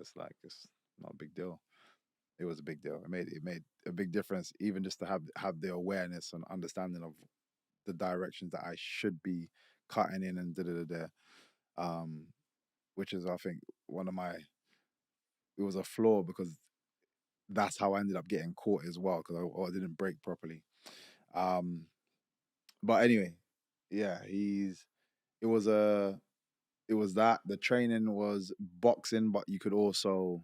it's like it's not a big deal. It was a big deal. It made a big difference, even just to have the awareness and understanding of the directions that I should be cutting in and da da da da. Which is, I think, one of my, it was a flaw because that's how I ended up getting caught as well, because I didn't break properly. Um, but anyway, yeah, it was a it was that the training was boxing, but you could also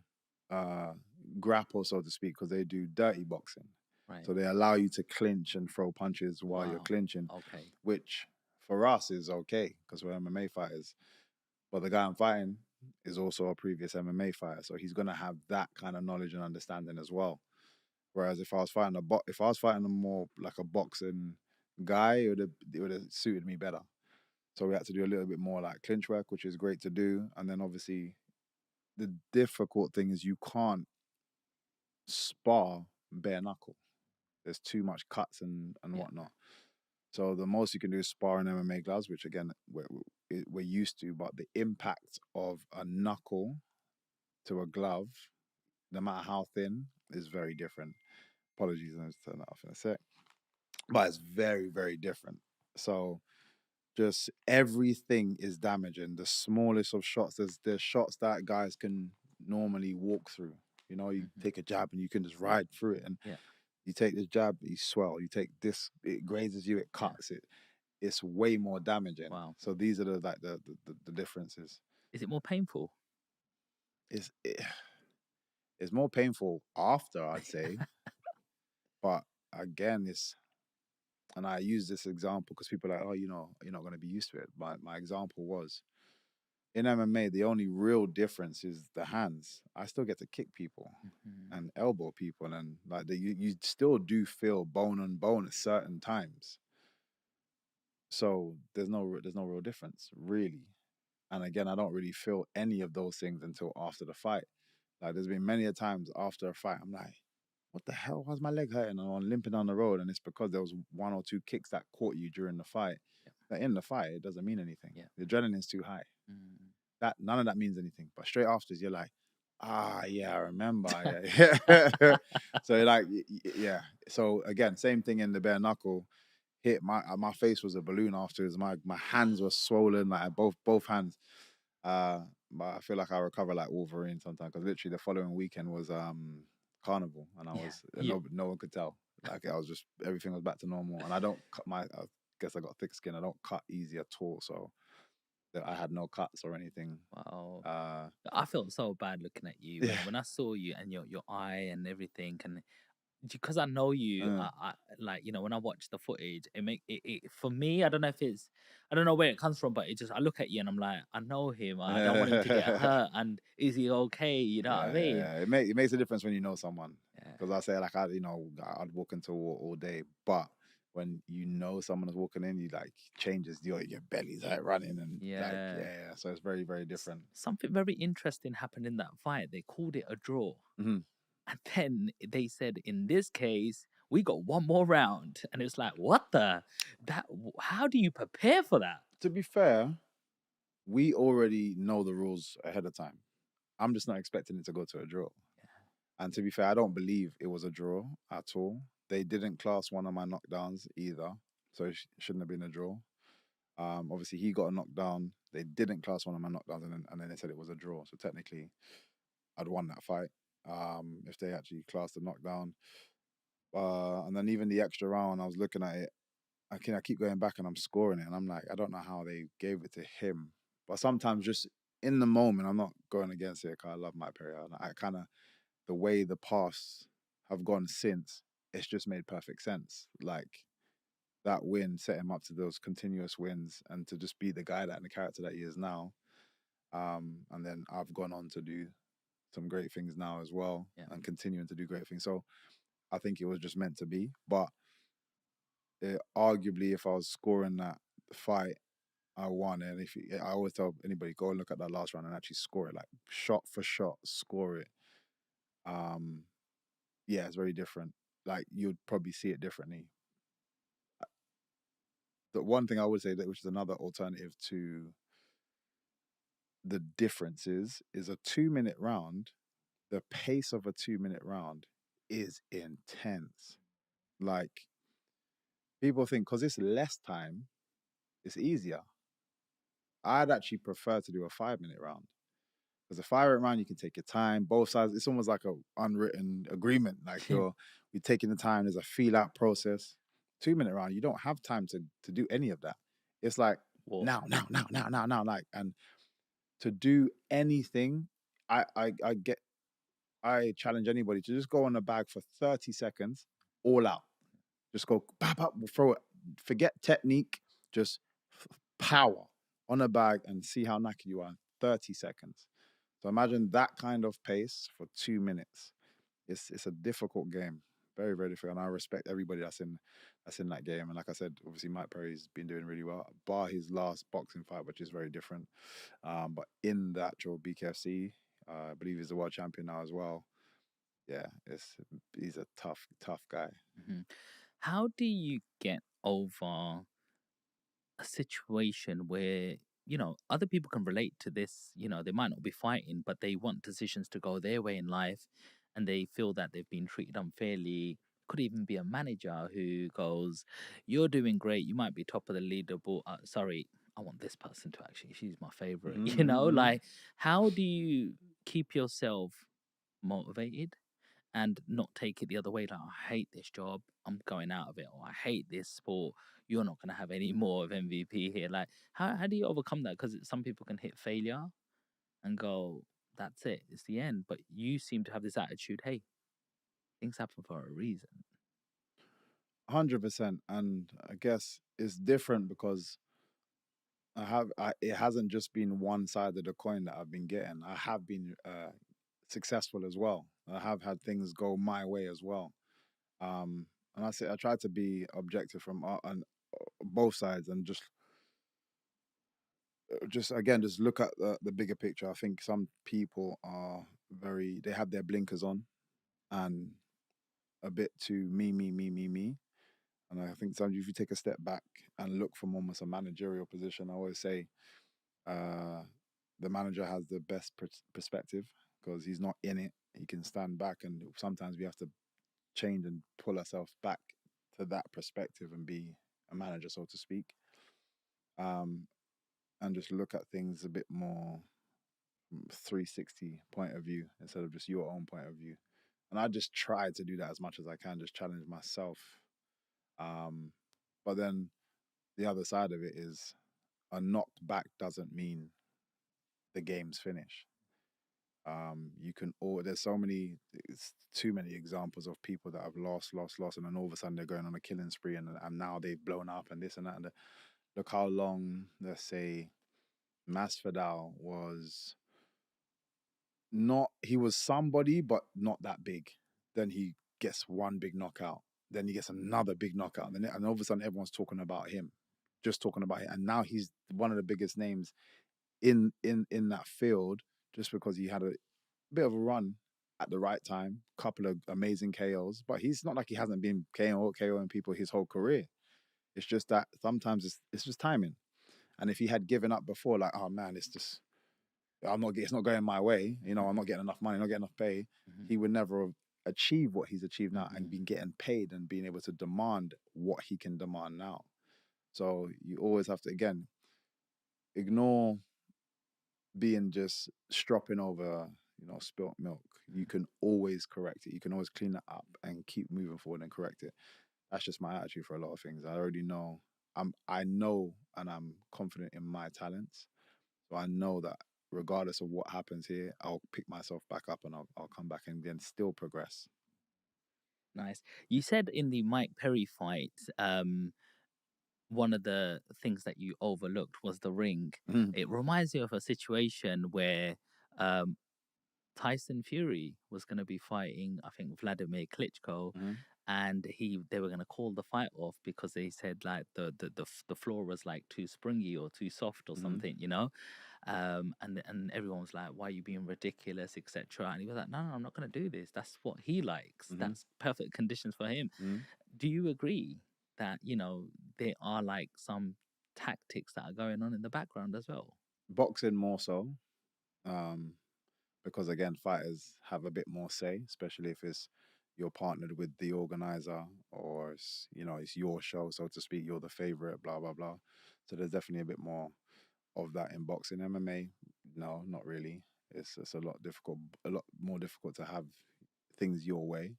uh grapple, so to speak, because they do dirty boxing. Right. So they allow you to clinch and throw punches while you're Wow. clinching, Okay. which for us is okay because we're MMA fighters. But the guy I'm fighting is also a previous MMA fighter, so he's gonna have that kind of knowledge and understanding as well. Whereas if I was fighting a more like a boxing guy, it would have suited me better. So we had to do a little bit more like clinch work, which is great to do. And then obviously the difficult thing is you can't spar bare knuckle. There's too much cuts and Yeah. whatnot. So the most you can do is spar in MMA gloves, which again we're used to. But the impact of a knuckle to a glove, no matter how thin, is very different. Apologies, I'm just turn that off in a sec. But it's very, very different. So just everything is damaging. The smallest of shots, there's shots that guys can normally walk through. You Hmm. take a jab and you can just ride through it. And Yeah. you take this jab, you swell. You take this, it grazes you, it Yeah. cuts it. It's way more damaging. Wow. So these are the differences. Is it more painful? It's it, it's more painful after, I'd say, but again, and I use this example because people are like, oh, you're not going to be used to it. But my example was in MMA, the only real difference is the hands. I still get to kick people Hmm. and elbow people, and like you still do feel bone on bone at certain times. So there's no real difference really. And again, I don't really feel any of those things until after the fight. Like there's been many a times after a fight, I'm like, what the hell? Why's my leg hurting? And I'm limping down the road, and it's because there was one or two kicks that caught you during the fight. Yeah. But in the fight, it doesn't mean anything. Yeah. The adrenaline's too high. Mm. That none of that means anything. But straight afterwards, you're like, yeah, I remember. Yeah. So like, yeah. So again, same thing in the bare knuckle hit. My face was a balloon afterwards. My hands were swollen, like both hands. Uh, but I feel like I recover like Wolverine sometimes because literally the following weekend was carnival, and I Yeah. was You. no one could tell. Like I was just everything was back to normal, and I don't cut my. I guess I got thick skin. I don't cut easy at all, so that I had no cuts or anything. Wow. Uh, I felt so bad looking at you yeah, when I saw you and your eye and everything, and because I know you, uh, I like when I watch the footage, it for me. I don't know if it's, I don't know where it comes from, but it just, I look at you and I'm like, I know him. I don't want him to get yeah, hurt. And is he okay? You know what I yeah, mean? yeah. It makes a difference when you know someone. Yeah. Because I say like I'd walk into a war all day, but when you know someone is walking in, you like changes your belly's like running and like Yeah. yeah. So it's very very different. Something very interesting happened in that fight. They called it a draw. Hmm. And then they said, in this case, we got one more round. And it's like, what the? How do you prepare for that? To be fair, we already know the rules ahead of time. I'm just not expecting it to go to a draw. And to be fair, I don't believe it was a draw at all. They didn't class one of my knockdowns either, so it shouldn't have been a draw. Obviously, he got a knockdown. They didn't class one of my knockdowns, and then they said it was a draw. So technically, I'd won that fight if they actually classed the knockdown. And then even the extra round, I was looking at it. I keep going back and I'm scoring it, and I'm like, I don't know how they gave it to him. But sometimes, just in the moment, I'm not going against it because I love Mike Perry. I kind of the way the past have gone since, it's just made perfect sense. Like that win set him up to those continuous wins and to just be the guy that and the character that he is now. And then I've gone on to do some great things now as well Yeah. and continuing to do great things. So I think it was just meant to be. But arguably, if I was scoring that fight, I won. And I always tell anybody, go and look at that last round and actually score it, like shot for shot, score it. Um, yeah, it's very different. Like you'd probably see it differently. The one thing I would say that, which is another alternative to the difference is a 2 minute round. The pace of a 2 minute round is intense. Like, people think because it's less time, it's easier. I'd actually prefer to do a 5 minute round. Because a 5 minute round, you can take your time, both sides. It's almost like a unwritten agreement. Like you're taking the time. There's a feel out process. 2 minute round, you don't have time to do any of that. It's like now. Like, and to do anything, I challenge anybody to just go on the bag for 30 seconds, all out. Just go, pop, throw it. Forget technique, just power on a bag and see how knackered you are in 30 seconds. So imagine that kind of pace for 2 minutes. It's a difficult game, very very difficult, and I respect everybody that's in that game. And like I said, obviously Mike Perry's been doing really well, bar his last boxing fight, which is very different. But in the actual BKFC, I believe he's the world champion now as well. Yeah, he's a tough guy. Mm-hmm. How do you get over a situation where, other people can relate to this? They might not be fighting, but they want decisions to go their way in life, and they feel that they've been treated unfairly. Could even be a manager who goes, "You're doing great. You might be top of the leaderboard. Sorry, I want this person to actually. She's my favorite." Like, how do you keep yourself motivated and not take it the other way? Like, I hate this job, I'm going out of it, or I hate this sport, you're not going to have any more of MVP here. Like, how do you overcome that? Because some people can hit failure and go, that's it, it's the end. But you seem to have this attitude, hey, things happen for a reason. 100%. And I guess it's different because it hasn't just been one side of the coin that I've been getting. I have been successful as well. I have had things go my way as well. And I try to be objective from on both sides, and just again just look at the bigger picture. I think some people they have their blinkers on and a bit too me. And I think sometimes if you take a step back and look from almost a managerial position, I always say the manager has the best perspective because he's not in it. He can stand back, and sometimes we have to change and pull ourselves back to that perspective and be a manager, so to speak, and just look at things a bit more 360 point of view instead of just your own point of view. And I just try to do that as much as I can, just challenge myself. But then the other side of it is a knockback doesn't mean the game's finished. You can there's too many examples of people that have lost, and then all of a sudden they're going on a killing spree, and now they've blown up and this and that. And look how long, let's say, Masvidal was he was somebody, but not that big. Then he gets one big knockout. Then he gets another big knockout. And all of a sudden everyone's talking about him, just talking about him. And now he's one of the biggest names in that field, just because he had a bit of a run at the right time, couple of amazing KOs. But he's not like he hasn't been KOing people his whole career. It's just that sometimes it's just timing. And if he had given up before, like, oh man, it's not going my way, I'm not getting enough money, not getting enough pay, he would never have achieved what he's achieved now and been getting paid and being able to demand what he can demand now. So you always have to, again, ignore being just stropping over, spilt milk. You can always correct it. You can always clean it up and keep moving forward and correct it. That's just my attitude for a lot of things. I already know. I know, and I'm confident in my talents. So I know that regardless of what happens here, I'll pick myself back up and I'll come back and then still progress. Nice. You said in the Mike Perry fight, one of the things that you overlooked was the ring. It reminds you of a situation where Tyson Fury was going to be fighting, I think, Vladimir Klitschko, and they were going to call the fight off because they said like the floor was like too springy or too soft or something, and everyone was like, "Why are you being ridiculous, etc." And he was like, "No, I'm not going to do this. That's what he likes. That's perfect conditions for him." Do you agree that there are like some tactics that are going on in the background as well? Boxing more so. Because again, fighters have a bit more say, especially if it's you're partnered with the organizer, or it's, it's your show, so to speak. You're the favorite, blah blah blah. So there's definitely a bit more of that in boxing. MMA, no, not really. It's a lot more difficult to have things your way.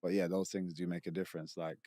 But yeah, those things do make a difference. Like,